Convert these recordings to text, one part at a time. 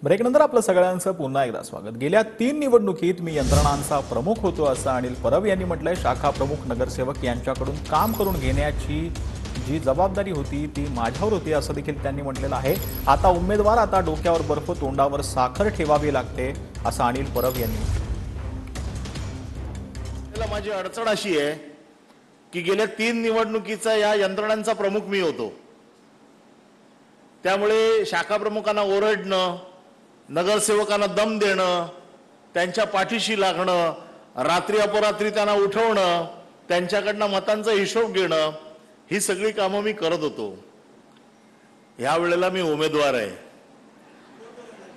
ब्रेकनंतर आपलं सगळ्यांचं पुन्हा एकदा स्वागत। गेल्या 3 निवडणुकीत मी यंत्रणांचा प्रमुख होतो असं अनिल परब यांनी म्हटलंय। शाखा प्रमुख नगरसेवक यांच्याकडून काम करून घेण्याची जी जबाबदारी होती ती माझ्यावर होती असं देखील त्यांनी म्हटलेलं आहे। आता उमेदवार आता डोक्यावर बर्फ तोंडावर साखर ठेवावी लागते असं अनिल परब यांनी म्हटलं। माझी अडचण अशी आहे की गेल्या 3 निवडणुकीचा या यंत्रणांचा प्रमुख मी होतो, त्यामुळे शाखा प्रमुखांना ओरडणं, नगरसेवकांना दम देणं, त्यांच्या पाठीशी लागणं, रात्री अपरात्री त्यांना उठवणं, त्यांच्याकडनं मतांचा हिशोब घेणं, ही सगळी कामं मी करत होतो। ह्या वेळेला मी उमेदवार आहे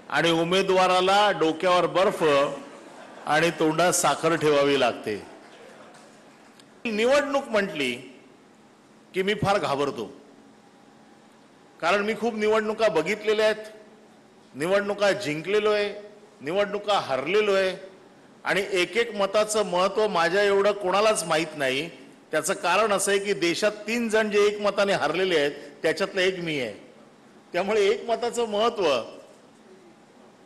आणि उमेदवाराला डोक्यावर बर्फ आणि तोंडात साखर ठेवावी लागते। निवडणूक म्हटली की मी फार घाबरतो, कारण मी खूप निवडणुका बघितलेल्या आहेत, निवडणुका जिंकलेलो आहे, निवडणुका हरलेलो आहे आणि एक एक मताचं महत्त्व माझ्या एवढं कोणालाच माहीत नाही। त्याचं कारण असं आहे की देशात 3 जण जे एक मताने हरलेले आहेत त्याच्यातलं एक मी आहे, त्यामुळे एक मताचं महत्त्व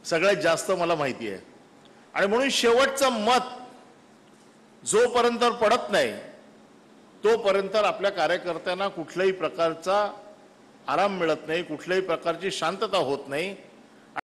सगळ्यात जास्त मला माहिती आहे। आणि म्हणून शेवटचं मत जोपर्यंत पडत नाही तोपर्यंत आपल्या कार्यकर्त्यांना कुठल्याही प्रकारचा आराम मिळत नाही, कुठल्याही प्रकारची शांतता होत नाही।